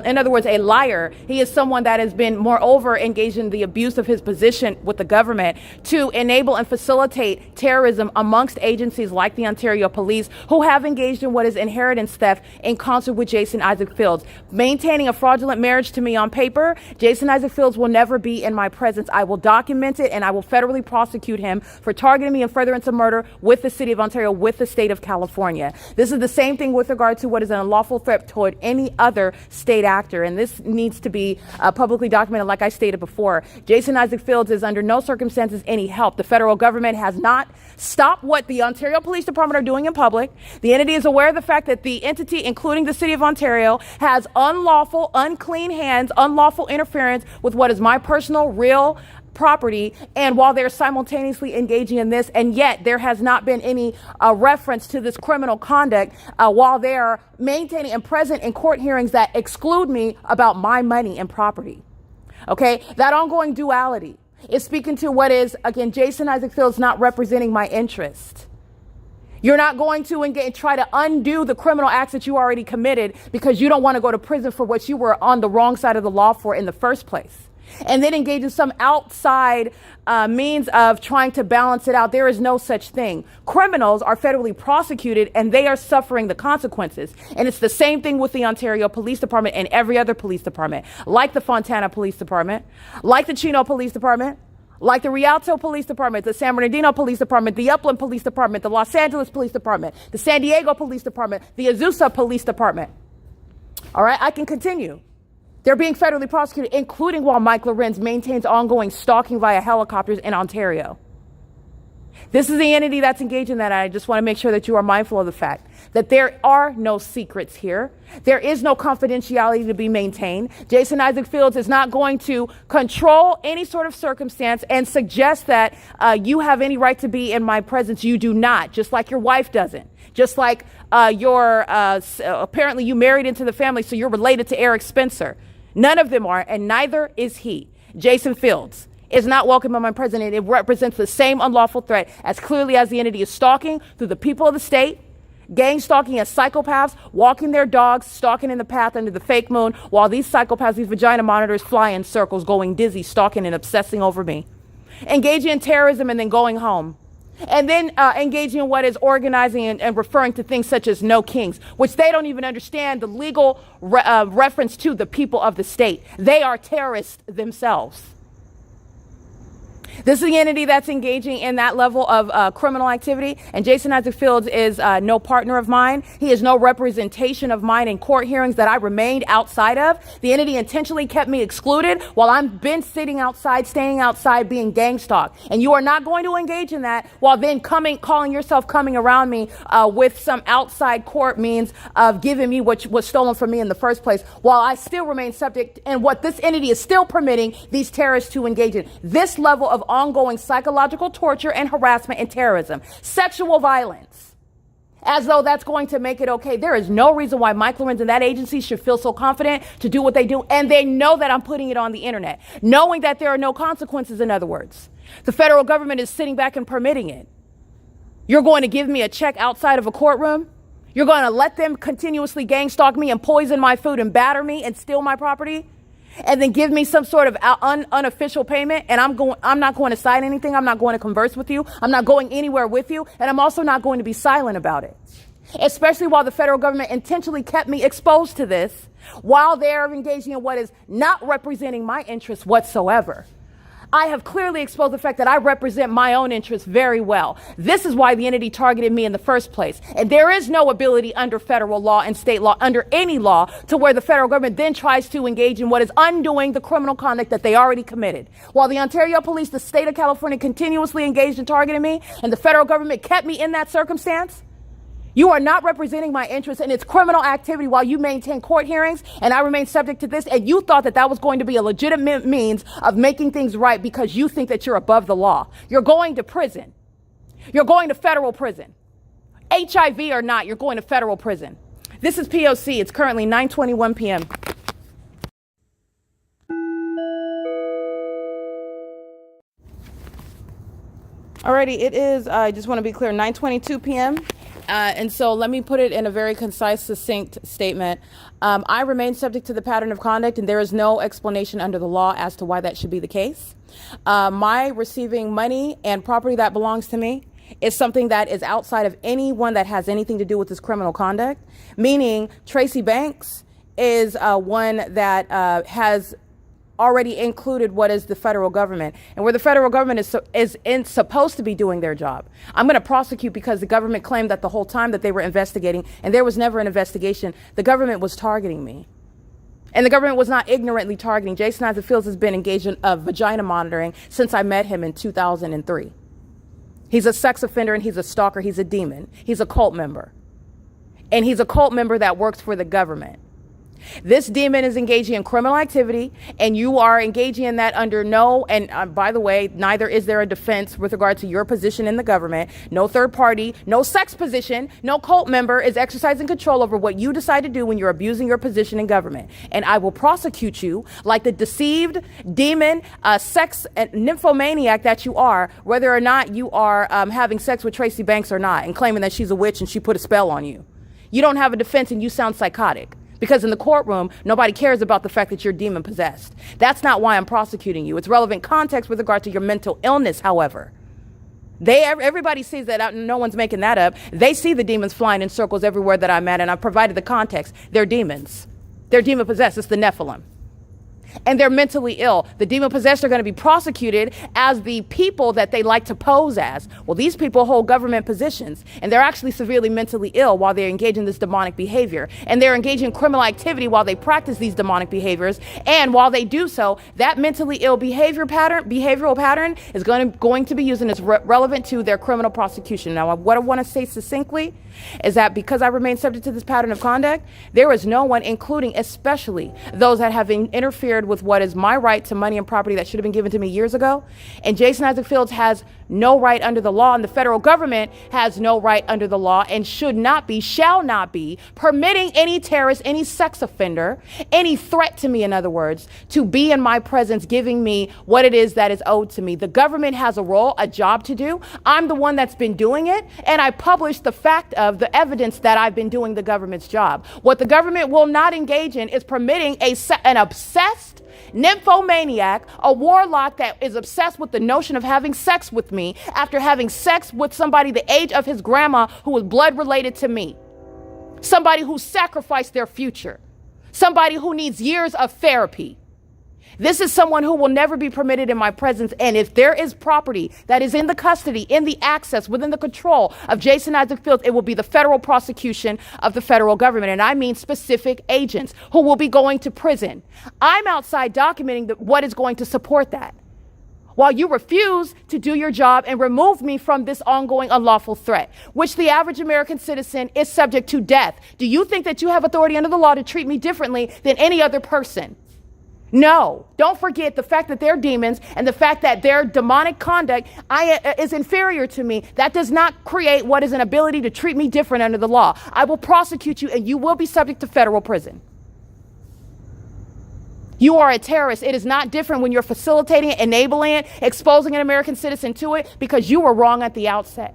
in other words, a liar, he is someone that has been moreover engaged in the abuse of his position with the government to enable and facilitate terrorism amongst agencies like the Ontario Police, who have engaged in what is inheritance theft in concert with Jason Isaac Fields. Maintaining a fraudulent marriage to me on paper, Jason Isaac Fields will never be in my presence. I will document it and I will federally prosecute him for targeting me in furtherance of murder with the city of Ontario, with the state of California. This is the same thing with regard to what is an unlawful threat toward any other state actor, and this needs to be publicly documented like I stated before. Jason Isaac Fields is under no circumstances any help. The federal government has not stopped what the Ontario Police Department are doing in public. The entity is aware of the fact that the entity, including the city of Ontario, has unlawful, unclean hands, unlawful interference with what is my personal, real property, and while they're simultaneously engaging in this, and yet there has not been any reference to this criminal conduct while they are maintaining and present in court hearings that exclude me about my money and property. Okay, that ongoing duality is speaking to what is, again, Jason Isaac Fields not representing my interest. You're not going to engage, try to undo the criminal acts that you already committed because you don't want to go to prison for what you were on the wrong side of the law for in the first place. And then engage in some outside means of trying to balance it out. There is no such thing. Criminals are federally prosecuted and they are suffering the consequences. And it's the same thing with the Ontario Police Department and every other police department, like the Fontana Police Department, like the Chino Police Department, like the Rialto Police Department, the San Bernardino Police Department, the Upland Police Department, the Los Angeles Police Department, the San Diego Police Department, the Azusa Police Department. All right, I can continue. They're being federally prosecuted, including while Mike LORENZ maintains ongoing stalking via helicopters in Ontario. This is the entity that's engaged in that. I just want to make sure that you are mindful of the fact that there are no secrets here. There is no confidentiality to be maintained. Jason Isaac Fields is not going to control any sort of circumstance and suggest that you have any right to be in my presence. You do not, just like your wife doesn't. Just like apparently you married into the family, so you're related to Eric Spencer. None of them are, and neither is he. Jason Fields is not welcome in my presence. It represents the same unlawful threat as clearly as the entity is stalking through the people of the state, gang stalking as psychopaths, walking their dogs, stalking in the path under the fake moon, while these psychopaths, these vagina monitors, fly in circles, going dizzy, stalking and obsessing over me. Engaging in terrorism and then going home. And then engaging in what is organizing and referring to things such as no kings, which they don't even understand the legal reference to the people of the state. They are terrorists themselves. This is the entity that's engaging in that level of criminal activity. And Jason Isaac Fields is no partner of mine. He is no representation of mine in court hearings that I remained outside of. The entity intentionally kept me excluded while I've been sitting outside, staying outside, being gang stalked. And you are not going to engage in that while then calling yourself coming around me with some outside court means of giving me what was stolen from me in the first place, while I still remain subject and what this entity is still permitting these terrorists to engage in. This level of ongoing psychological torture and harassment and terrorism, sexual violence, as though that's going to make it okay. There is no reason why Mike LORENZ and that agency should feel so confident to do what they do. And they know that I'm putting it on the internet, knowing that there are no consequences, in other words. The federal government is sitting back and permitting it. You're going to give me a check outside of a courtroom? You're going to let them continuously gang stalk me and poison my food and batter me and steal my property? And then give me some sort of unofficial payment, and I'm not going to sign anything. I'm not going to converse with you. I'm not going anywhere with you, and I'm also not going to be silent about it. Especially while the federal government intentionally kept me exposed to this while they're engaging in what is not representing my interests whatsoever. I have clearly exposed the fact that I represent my own interests very well. This is why the entity targeted me in the first place. And there is no ability under federal law and state law, under any law, to where the federal government then tries to engage in what is undoing the criminal conduct that they already committed. While the Ontario Police, the state of California, continuously engaged in targeting me, and the federal government kept me in that circumstance, you are not representing my interests, and it's criminal activity while you maintain court hearings, and I remain subject to this, and you thought that that was going to be a legitimate means of making things right because you think that you're above the law. You're going to prison. You're going to federal prison. HIV or not, you're going to federal prison. This is P.O.C. It's currently 9:21 p.m. Alrighty, it is, I just want to be clear, 9:22 p.m. And so let me put it in a very concise, succinct statement. I remain subject to the pattern of conduct, and there is no explanation under the law as to why that should be the case. My receiving money and property that belongs to me is something that is outside of anyone that has anything to do with this criminal conduct, meaning Tracy Banks is one that has already included what is the federal government, and where the federal government is supposed to be doing their job. I'm going to prosecute because the government claimed that the whole time that they were investigating, and there was never an investigation, the government was targeting me. And the government was not ignorantly targeting. Jason Isaac Fields has been engaged in vagina monitoring since I met him in 2003. He's a sex offender and he's a stalker. He's a demon. He's a cult member. And he's a cult member that works for the government. This demon is engaging in criminal activity, and you are engaging in that under no, and by the way, neither is there a defense with regard to your position in the government. No third party, no sex position, no cult member is exercising control over what you decide to do when you're abusing your position in government. And I will prosecute you like the deceived demon, sex and nymphomaniac that you are, whether or not you are having sex with Tracy Banks or not, and claiming that she's a witch and she put a spell on you. You don't have a defense and you sound psychotic. Because in the courtroom, nobody cares about the fact that you're demon possessed. That's not why I'm prosecuting you. It's relevant context with regard to your mental illness, however. Everybody sees that, no one's making that up. They see the demons flying in circles everywhere that I'm at, and I've provided the context. They're demons. They're demon possessed. It's the Nephilim. And they're mentally ill. The demon possessed are going to be prosecuted as the people that they like to pose as. Well, these people hold government positions, and they're actually severely mentally ill while they're engaging in this demonic behavior. And they're engaging in criminal activity while they practice these demonic behaviors. And while they do so, that mentally ill behavioral pattern is going to be used and is relevant to their criminal prosecution. Now, what I want to say succinctly is that because I remain subject to this pattern of conduct, there is no one, including especially those that have interfered with what is my right to money and property that should have been given to me years ago. And Jason Isaac Fields has no right under the law, and the federal government has no right under the law, and should not be, shall not be, permitting any terrorist, any sex offender, any threat to me, in other words, to be in my presence, giving me what it is that is owed to me. The government has a role, a job to do. I'm the one that's been doing it, and I publish the fact of the evidence that I've been doing the government's job. What the government will not engage in is permitting an obsessed nymphomaniac, a warlock that is obsessed with the notion of having sex with me after having sex with somebody the age of his grandma who was blood related to me. Somebody who sacrificed their future. Somebody who needs years of therapy. This is someone who will never be permitted in my presence. And if there is property that is in the custody, in the access, within the control of Jason Isaac Fields, it will be the federal prosecution of the federal government. And I mean specific agents who will be going to prison. I'm outside documenting what is going to support that, while you refuse to do your job and remove me from this ongoing unlawful threat, which the average American citizen is subject to death. Do you think that you have authority under the law to treat me differently than any other person? No, don't forget the fact that they're demons and the fact that their demonic conduct is inferior to me. That does not create what is an ability to treat me different under the law. I will prosecute you and you will be subject to federal prison. You are a terrorist. It is not different when you're facilitating it, enabling it, exposing an American citizen to it, because you were wrong at the outset.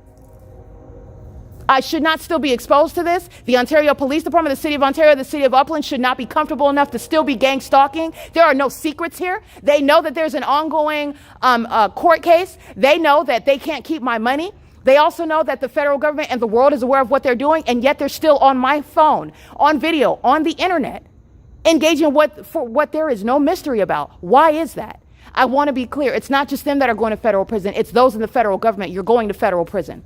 I should not still be exposed to this. The Ontario Police Department, the City of Ontario, the City of Upland should not be comfortable enough to still be gang stalking. There are no secrets here. They know that there's an ongoing court case. They know that they can't keep my money. They also know that the federal government and the world is aware of what they're doing, and yet they're still on my phone, on video, on the internet, engaging what there is no mystery about. Why is that? I want to be clear. It's not just them that are going to federal prison. It's those in the federal government. You're going to federal prison.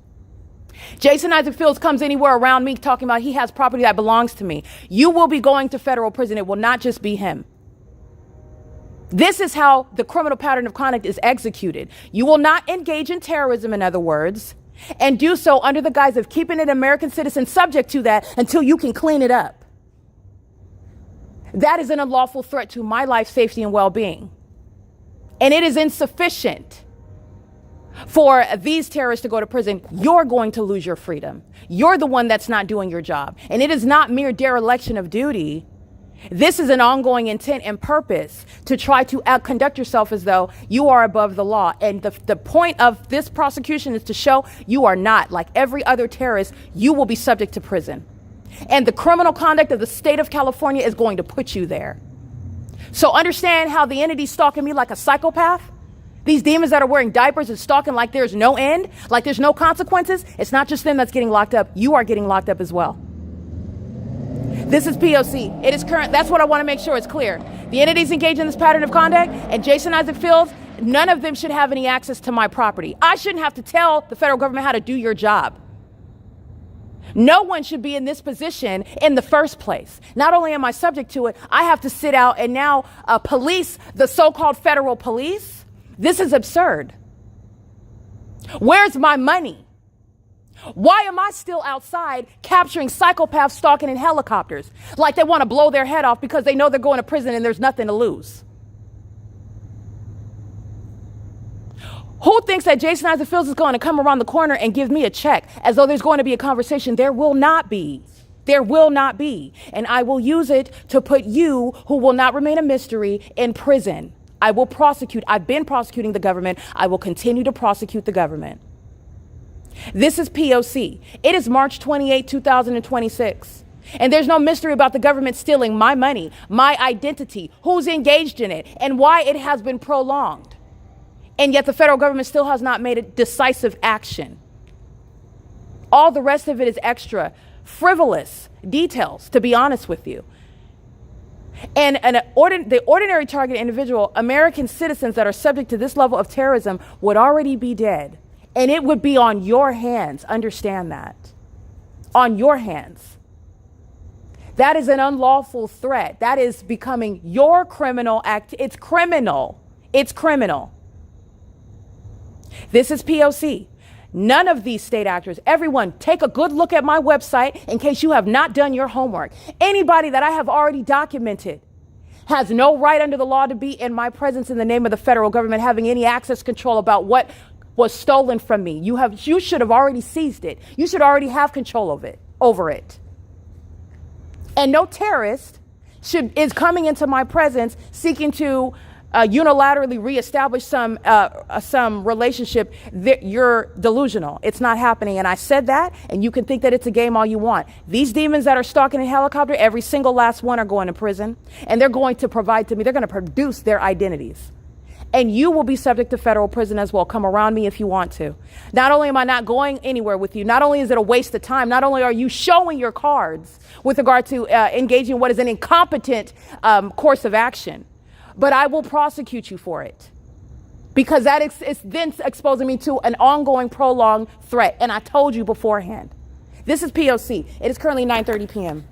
Jason Isaac Fields comes anywhere around me talking about he has property that belongs to me. You will be going to federal prison. It will not just be him. This is how the criminal pattern of conduct is executed. You will not engage in terrorism, in other words, and do so under the guise of keeping an American citizen subject to that until you can clean it up. That is an unlawful threat to my life, safety, and well-being. And it is insufficient for these terrorists to go to prison. You're going to lose your freedom. You're the one that's not doing your job. And it is not mere dereliction of duty. This is an ongoing intent and purpose to try to conduct yourself as though you are above the law. And the point of this prosecution is to show you are not. Like every other terrorist, you will be subject to prison. And the criminal conduct of the state of California is going to put you there. So understand how the entity's stalking me like a psychopath. These demons that are wearing diapers and stalking like there's no end, like there's no consequences. It's not just them that's getting locked up. You are getting locked up as well. This is P.O.C. It is current. That's what I want to make sure is clear. The entities engaged in this pattern of conduct, and Jason Isaac Fields, none of them should have any access to my property. I shouldn't have to tell the federal government how to do your job. No one should be in this position in the first place. Not only am I subject to it, I have to sit out and now police the so-called federal police. This is absurd. Where's my money? Why am I still outside capturing psychopaths stalking in helicopters like they want to blow their head off because they know they're going to prison and there's nothing to lose? Who thinks that Jason Isaac Fields is going to come around the corner and give me a check as though there's going to be a conversation? There will not be. There will not be. And I will use it to put you, who will not remain a mystery, in prison. I will prosecute. I've been prosecuting the government. I will continue to prosecute the government. This is P.O.C. It is March 28, 2026. And there's no mystery about the government stealing my money, my identity, who's engaged in it, and why it has been prolonged. And yet the federal government still has not made a decisive action. All the rest of it is extra, frivolous details, to be honest with you. And the ordinary target individual, American citizens that are subject to this level of terrorism, would already be dead. And it would be on your hands. Understand that. On your hands. That is an unlawful threat. That is becoming your criminal act. It's criminal. It's criminal. This is P.O.C. None of these state actors, everyone, take a good look at my website in case you have not done your homework. Anybody that I have already documented has no right under the law to be in my presence in the name of the federal government, having any access control about what was stolen from me. You should have already seized it. You should already have control of it, over it. And no terrorist is coming into my presence seeking to unilaterally reestablish some relationship. You're delusional. It's not happening. And I said that, and you can think that it's a game all you want. These demons that are stalking in helicopter, every single last one are going to prison, and they're going to provide to me. They're going to produce their identities. And you will be subject to federal prison as well. Come around me if you want to. Not only am I not going anywhere with you, not only is it a waste of time, not only are you showing your cards with regard to engaging in what is an incompetent course of action, but I will prosecute you for it. Because that is then exposing me to an ongoing, prolonged threat. And I told you beforehand. This is P.O.C. It is currently 9:30 p.m.